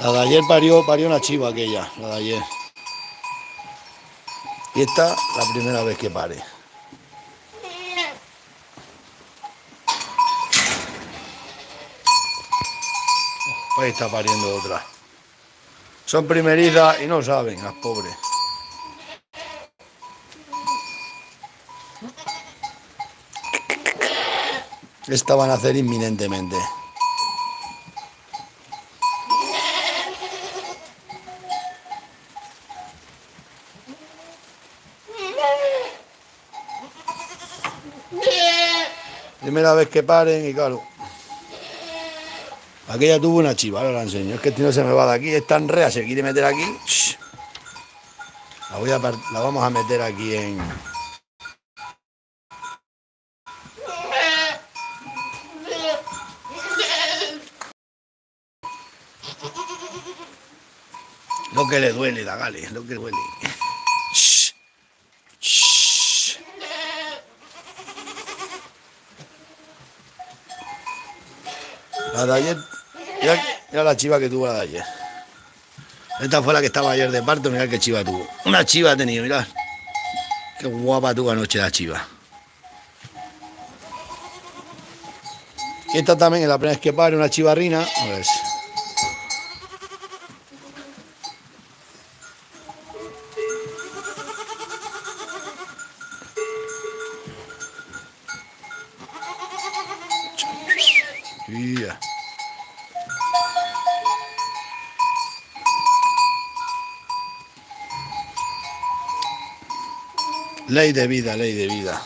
La de ayer parió una chiva aquella, la de ayer. Y esta, la primera vez que pare. Ahí está pariendo otra. Son primerizas y no saben, las pobres. Esta van a hacer inminentemente. Primera vez que paren y claro. Aquella tuvo una chiva, ahora la enseño. Es que este no se me va de aquí, es tan rea, se quiere meter aquí. La vamos a meter aquí en... Lo que le duele, Dagale, lo que le duele. La de ayer, ya la chiva que tuvo la de ayer. Esta fue la que estaba ayer de parto, mirad qué chiva tuvo. Una chiva ha tenido, mirad. Qué guapa tuvo anoche la chiva. Y esta también es la primera vez que pare, una chivarrina. Pues. Yeah. Ley de vida, ley de vida.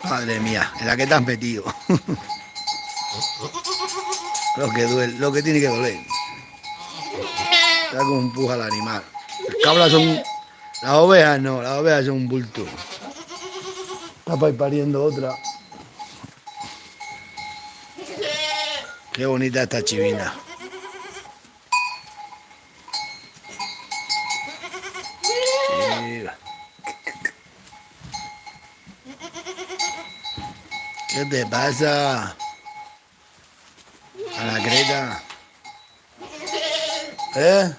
Madre mía, en la que te has metido. Lo que duele, lo que tiene que doler. Mira cómo empuja al animal. Las cabras son... Las ovejas no, las ovejas son un bulto. Está para ir pariendo otra. Qué bonita esta chivina. ¿Qué te pasa? A la creta. ¿Eh?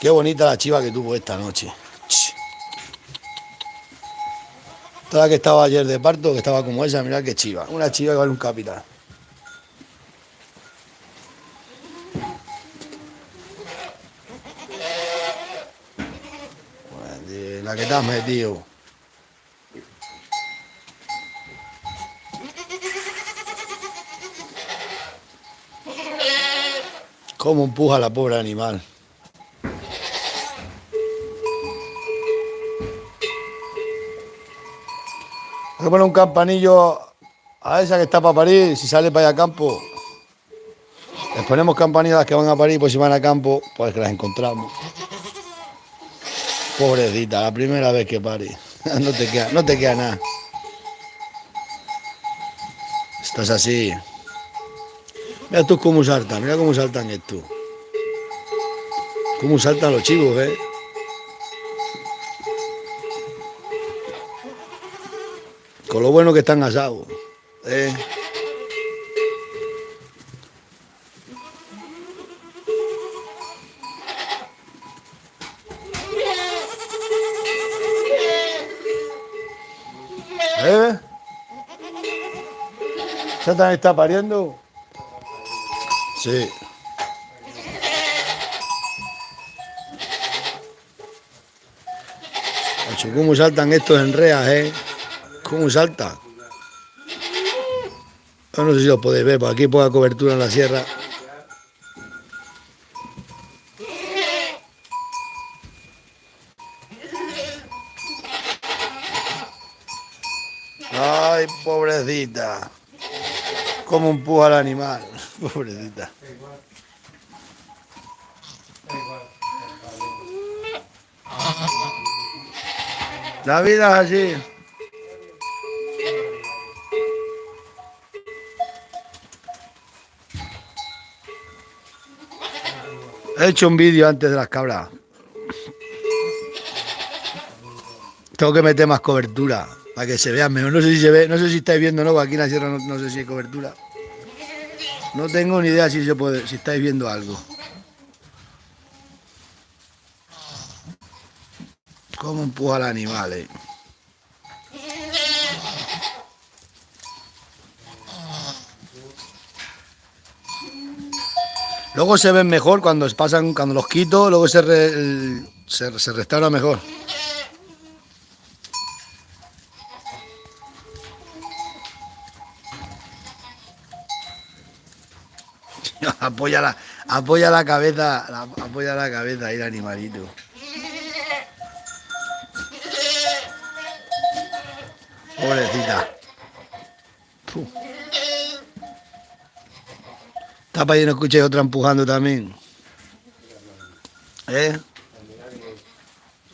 Qué bonita la chiva que tuvo esta noche. Toda la que estaba ayer de parto, que estaba como esa, mirad qué chiva. Una chiva que vale un capital. La que te has metido. Cómo empuja la pobre animal. Hay que poner un campanillo a esa que está para parir, si sale para allá a campo. Les ponemos campanillas a las que van a parir, pues si van a campo, pues que las encontramos. Pobrecita, la primera vez que pare. No te queda nada. Esto es así. Mira tú cómo saltan, mira cómo saltan estos. Cómo saltan los chivos, ¿eh? Con lo bueno que están asados, ¿eh? ¿Eh? ¿Ya también está pariendo? Sí. Ocho, ¿cómo saltan estos en reas, eh? ¿Cómo saltan? Yo no sé si lo podéis ver, por aquí hay poca cobertura en la sierra. Ay, pobrecita. Cómo empuja al animal. Pobrecita. La vida es así. He hecho un vídeo antes de las cabras. Tengo que meter más cobertura. Para que se vean mejor. No sé si se ve, no sé si estáis viendo, ¿no? Aquí en la sierra no sé si hay cobertura. No tengo ni idea si se puede, si estáis viendo algo. ¿Cómo empuja al animal, Luego se ven mejor cuando pasan, cuando los quito, luego se restaura mejor. apoya la cabeza, apoya la cabeza ahí el animalito. Pobrecita. Puh. Está para ahí, no escuchéis otra empujando también. ¿Eh?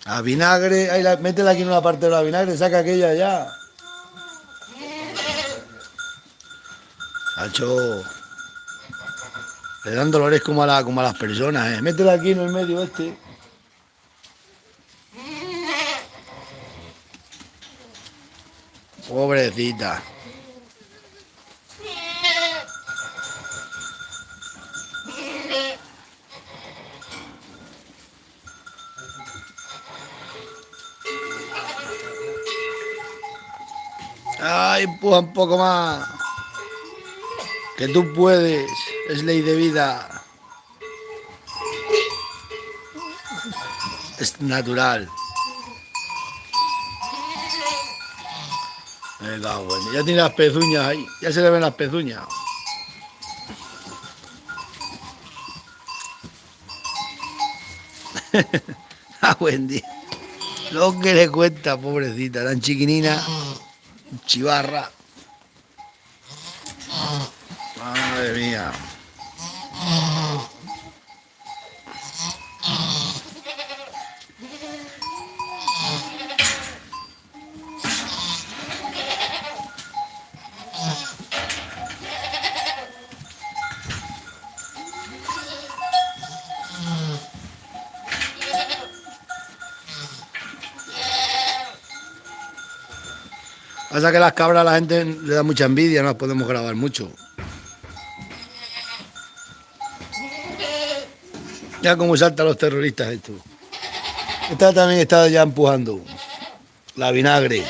A vinagre, ahí métela aquí en una parte de la vinagre, saca aquella ya. Hacho. Le dan dolores como a las personas, Métela aquí en el medio este. Pobrecita. Ay, empuja un poco más. Que tú puedes. Es ley de vida. Es natural. Venga, bueno. Ya tiene las pezuñas ahí. Ya se le ven las pezuñas. Buen día. Lo que le cuenta, pobrecita. Tan chiquinina. Chivarra. Madre mía. Pasa que las cabras a la gente le da mucha envidia, no las podemos grabar mucho. Ya como saltan los terroristas esto. Esta también está ya empujando. La vinagre.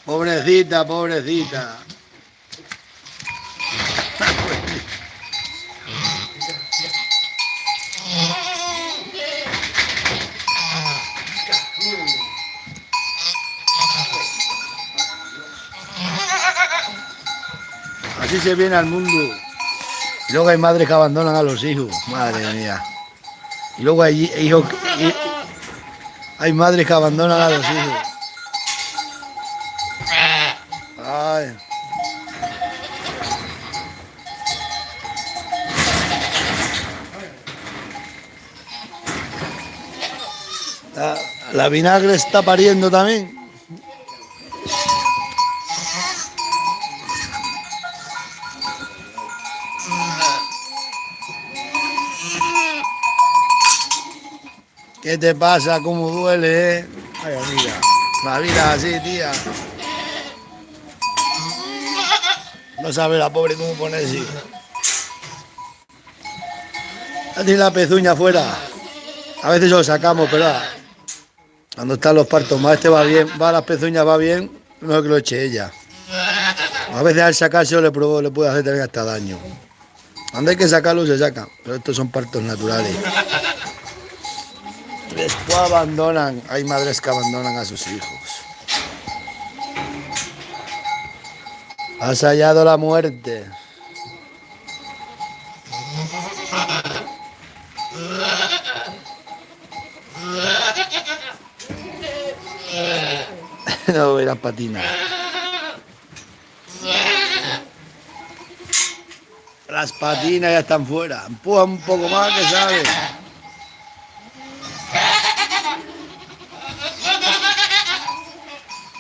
Pobrecita, pobrecita. Así se viene al mundo. Y luego hay madres que abandonan a los hijos. Madre mía. Y luego hay hijos. Hay madres que abandonan a los hijos. Ay. La vinagre está pariendo también. ¿Qué te pasa? ¿Cómo duele, Ay, amiga. La vida es así, tía. No sabe la pobre cómo ponerse. Ya tiene la pezuña afuera. A veces lo sacamos, pero cuando están los partos, más este va bien, va las pezuñas, va bien, mejor que lo eche ella. A veces al sacarse le puede hacer también hasta daño. Cuando hay que sacarlo, se saca. Pero estos son partos naturales. Después abandonan, hay madres que abandonan a sus hijos. Has hallado la muerte. No voy a patinar. Las patinas ya están fuera. Empuja un poco más que sabe.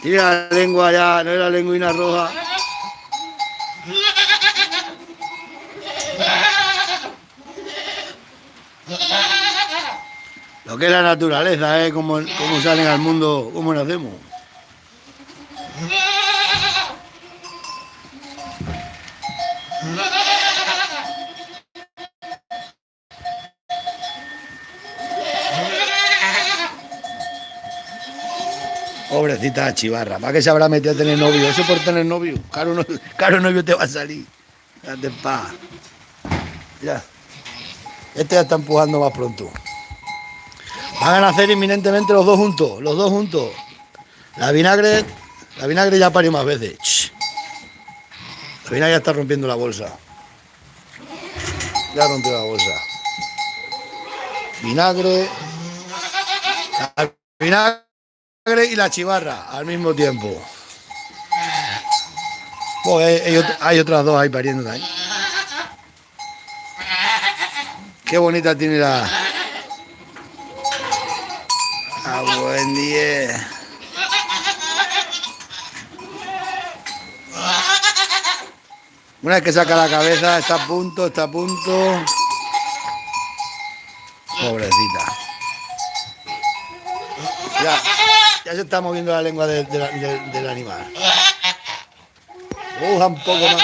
Tira la lengua ya, no es la lengüina roja. Lo que es la naturaleza, ¿eh? Cómo salen al mundo, cómo nacemos. Pobrecita chivarra, ¿para qué se habrá metido a tener novio? Eso por tener novio. Caro novio te va a salir. Date en paz. Mira, este ya está empujando más pronto. Van a nacer inminentemente los dos juntos, los dos juntos. La vinagre ya parió más veces. Shh. La vinagre ya está rompiendo la bolsa. Ya rompió la bolsa. Vinagre. La vinagre y la chivarra al mismo tiempo. Bueno, hay otras dos ahí pariendo también. Qué bonita tiene la... buen día. Una vez que saca la cabeza, está a punto, está a punto. Pobrecita. Ya se está moviendo la lengua del animal. Un poco más.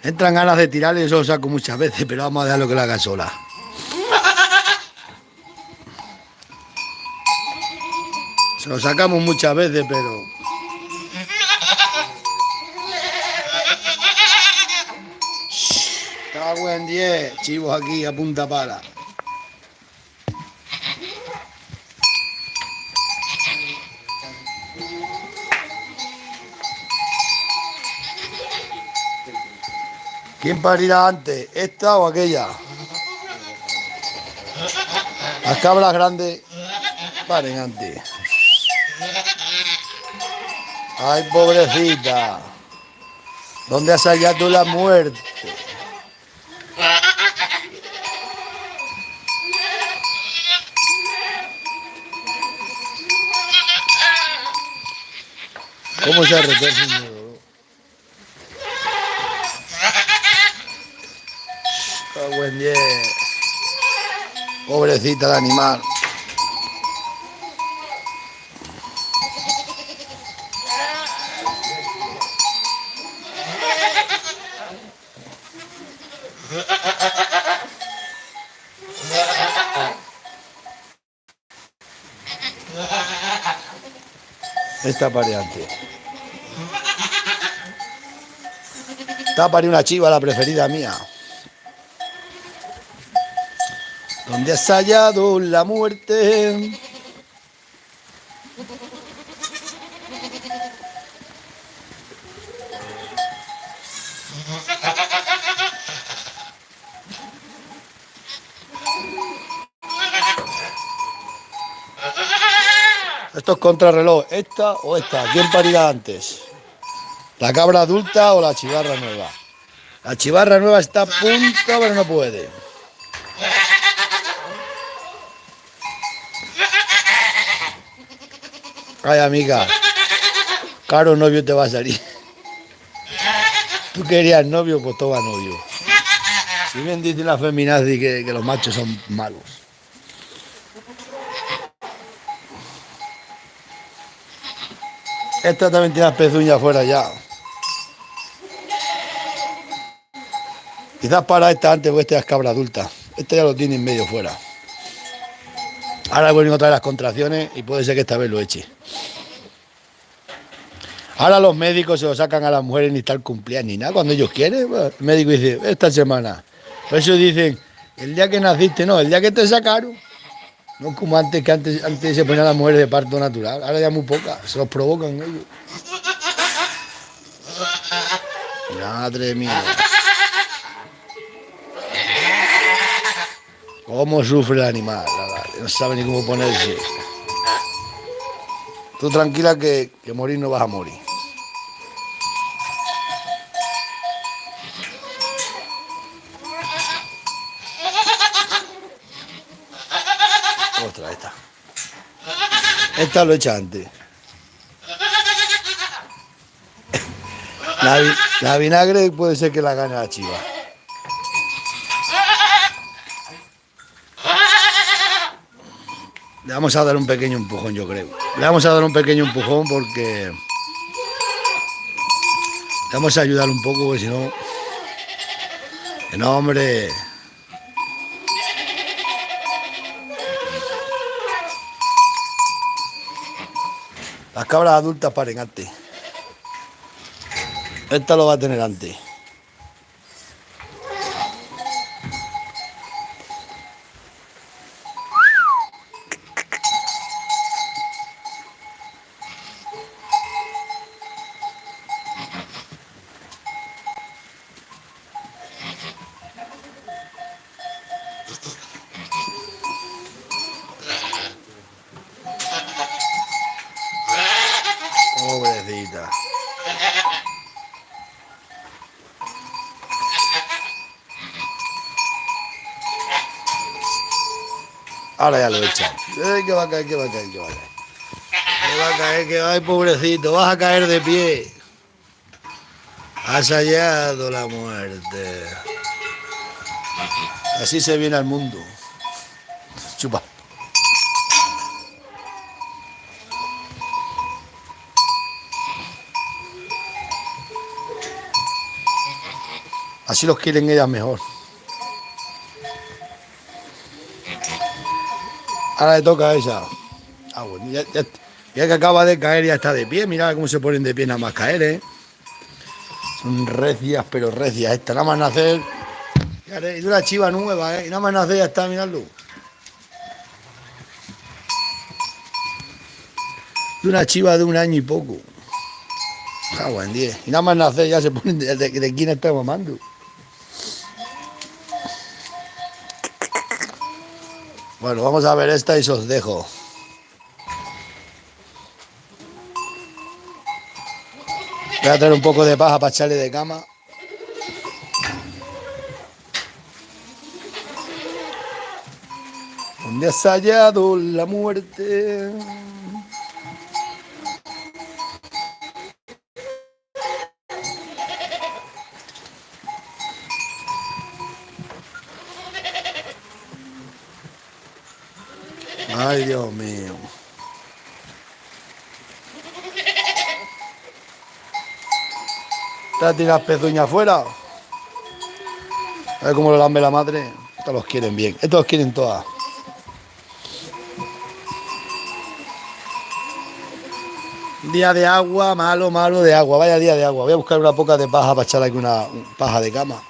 Entran ganas de tirarle y eso lo saco muchas veces, pero vamos a dejarlo que lo haga sola. Se lo sacamos muchas veces, pero... Cago en 10, chivos aquí a punta pala. ¿Quién parirá antes, esta o aquella? Las cabras grandes paren antes. Ay, pobrecita. ¿Dónde has hallado tú la muerte? ¿Cómo se retorce un nudo? Buen día. Pobrecita el animal. Esta pareante. Esta parió una chiva, la preferida mía. ¿Dónde has hallado la muerte? Esto es contrarreloj, esta o esta. ¿Quién parirá antes? ¿La cabra adulta o la chivarra nueva? La chivarra nueva está a punto, pero no puede. Ay, amiga, caro novio te va a salir. Tú querías novio, pues toma novio. Si bien dice la feminazi que los machos son malos. Esta también tiene las pezuñas fuera ya. Quizás para esta antes, porque esta es cabra adulta. Esta ya lo tiene en medio fuera. Ahora vuelven otra vez las contracciones y puede ser que esta vez lo eche. Ahora los médicos se lo sacan a las mujeres ni tal cumpleaños ni nada. Cuando ellos quieren, bueno, el médico dice, esta semana. Por eso dicen, el día que naciste, no, el día que te sacaron. No como antes, que antes se ponían las mujeres de parto natural. Ahora ya muy pocas, se los provocan ellos. Madre mía. ¿Cómo sufre el animal? No sabe ni cómo ponerse. Tú tranquila que morir no vas a morir. Ostras, esta. Esta lo echa antes. La vinagre puede ser que la gane la chiva. Le vamos a dar un pequeño empujón, yo creo. Le vamos a dar un pequeño empujón porque... Le vamos a ayudar un poco, porque si no... Que no, hombre... Las cabras adultas paren antes. Esta lo va a tener antes. Pobrecita. Ahora ya lo he echado. Que va a caer, que va a caer, que va a caer. Que va a caer, que va a caer, pobrecito. Vas a caer de pie. Has hallado la muerte. Así se viene al mundo. Chupa. Así los quieren ellas mejor. Ahora le toca a ella. Ah, bueno, ya que acaba de caer, ya está de pie. Mira cómo se ponen de pie nada más caer, ¿eh? Son recias, pero recias. Esta nada más nacer. Es una chiva nueva, ¿eh? Y nada más nacer ya está, miradlo. De una chiva de 1 año y poco. Agua en 10. Y nada más nacer ya se ponen de quién está mamando. Bueno, vamos a ver esta y os dejo. Voy a traer un poco de paja para echarle de cama. ¿Dónde has hallado la muerte? Ay, Dios mío. ¿Te has tirado las pezuñas afuera? A ver cómo lo lambe la madre. Estos los quieren bien. Estos los quieren todas. Día de agua, malo, malo de agua. Vaya día de agua. Voy a buscar una poca de paja para echarle aquí una paja de cama.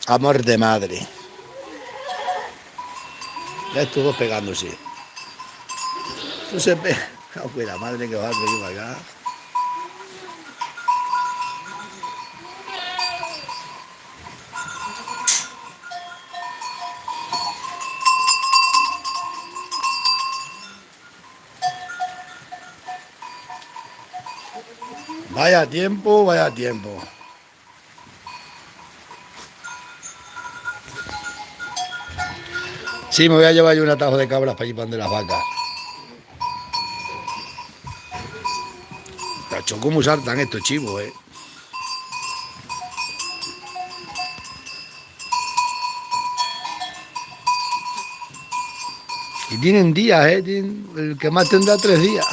Amor de madre. Ya estos dos pegándose. Tú se pega. Aunque la madre que va a venir para acá. Vaya tiempo, vaya tiempo. Sí, me voy a llevar yo un atajo de cabras para allí para donde las vacas. Tacho, ¿cómo saltan estos chivos, eh? Y tienen días, el que más tendrá 3 días.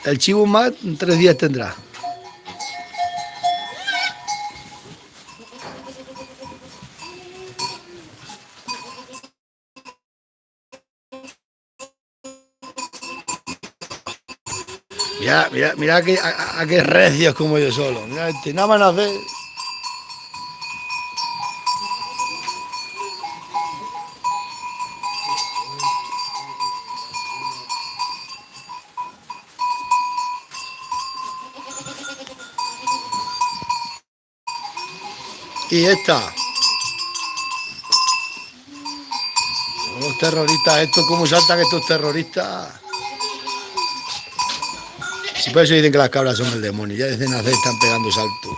El chivo más 3 días tendrá. Mira, mira, mira a qué recios como yo solo. Mira, nada más nacer. Y esta. Los terroristas, estos, ¿cómo saltan estos terroristas? Si por eso dicen que las cabras son el demonio. Ya desde nacer están pegando saltos.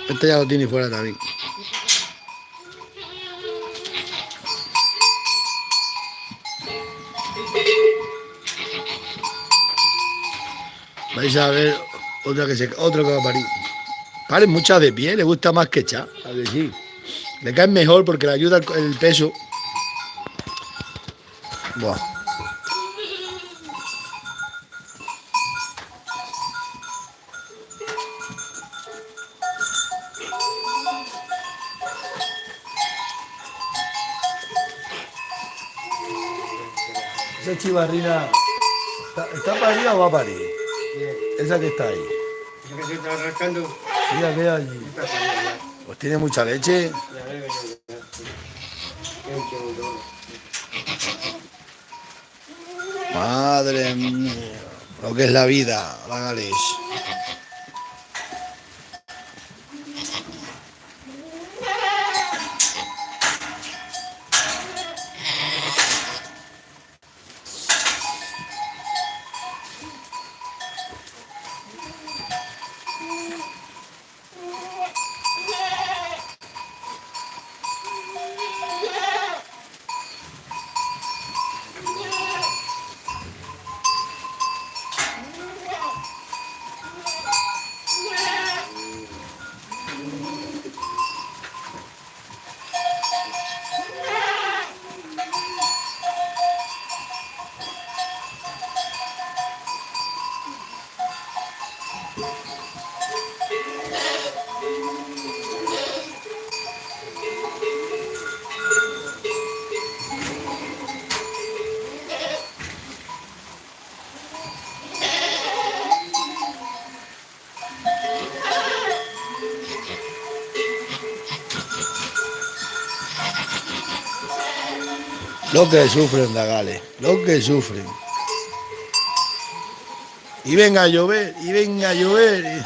Este ya lo tiene fuera también. Vais a ver otro que va a parir. Paren muchas de pie, le gusta más que echar. A ver, sí. Le caen mejor porque le ayuda el peso. Buah. Esa chivarrina, ¿está parida o va a parir? Esa que está ahí. Esa que se está rascando. Sí, aquella allí. Pues tiene mucha leche. Madre mía. Lo que es la vida, vágales. Lo que sufren, Dagales, lo que sufren. Y venga a llover, y venga a llover.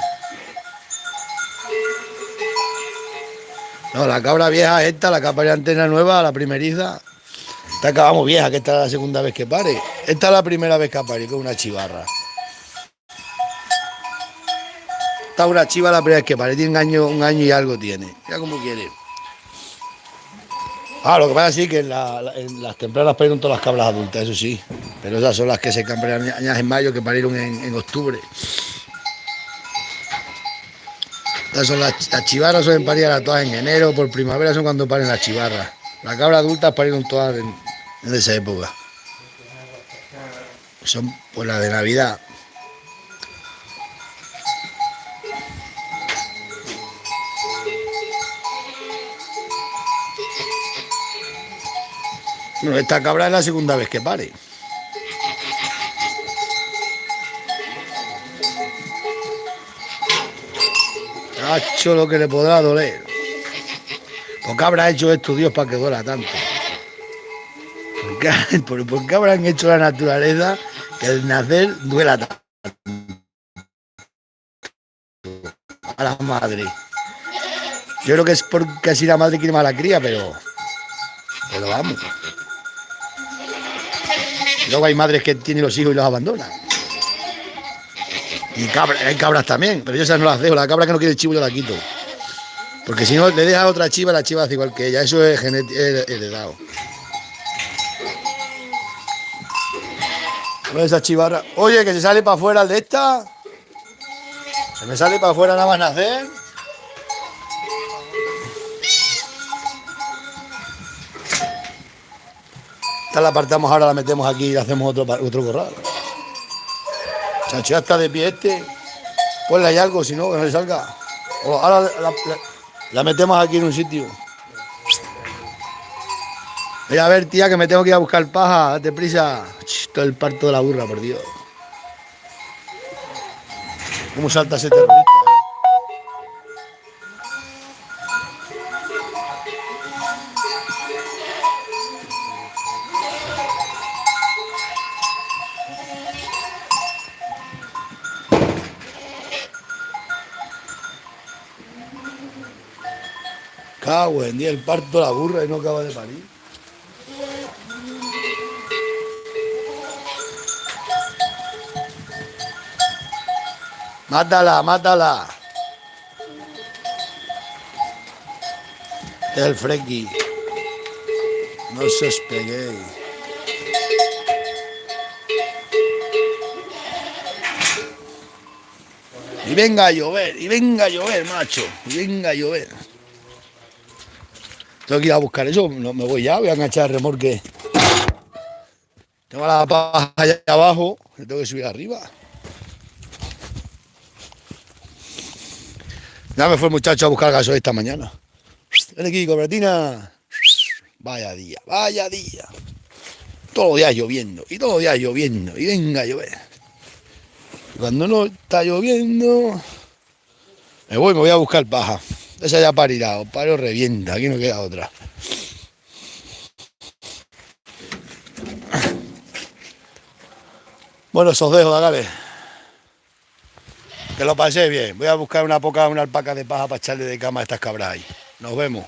No, la cabra vieja esta, la capa de antena nueva, la primeriza. Esta acabamos vieja, que esta es la segunda vez que pare. Esta es la primera vez que pare, con una chivarra. Esta es una chiva la primera vez que pare, tiene un año y algo tiene. Mira cómo quiere. Ah, lo que pasa es que en las tempranas parieron todas las cabras adultas, eso sí. Pero esas son las que se cambiaron en mayo, que parieron en octubre. Estas son las chivarras suelen parir a todas en enero, por primavera son cuando paren las chivarras. Las cabras adultas parieron todas en esa época. Son pues las de Navidad. Bueno, esta cabra es la segunda vez que pare. Hacho lo que le podrá doler. ¿Por qué habrá hecho esto Dios para que duela tanto? ¿Por qué habrán hecho la naturaleza que el nacer duela tanto a la madre? Yo creo que es porque así la madre quiere más a la cría, pero vamos. Luego hay madres que tienen los hijos y los abandonan. Y hay cabras también, pero yo esas no las dejo. La cabra que no quiere el chivo yo la quito. Porque si no le deja a otra chiva, la chiva hace igual que ella. Eso es heredado. Esa chivarra. Oye, que se sale para afuera el de esta. Se me sale para afuera nada más nacer. Esta la apartamos ahora, la metemos aquí y hacemos otro corral. Chacho, ya está de pie este. Ponle ahí algo, si no, que no le salga. Ahora la metemos aquí en un sitio. Mira, a ver, tía, que me tengo que ir a buscar paja. Date prisa. Todo el parto de la burra, por Dios. ¿Cómo salta ese terrorista? Cago en día, el parto de la burra y no acaba de parir. Mátala, mátala. Este es el Freki. No se os peguéis. Y venga a llover, macho. Y venga a llover. Tengo que ir a buscar eso, no me voy ya, voy a enganchar el remolque. Tengo la paja allá abajo, le tengo que subir arriba. Ya me fue el muchacho a buscar gasoil esta mañana. Ven aquí, cobratina. Vaya día, vaya día. Todos los días lloviendo, y todos los días lloviendo, y venga a llover. Y cuando no está lloviendo, me voy a buscar paja. Esa ya parirá, paro revienta, aquí no queda otra. Bueno, os dejo, dale. Que lo pasé bien. Voy a buscar una alpaca de paja para echarle de cama a estas cabras ahí. Nos vemos.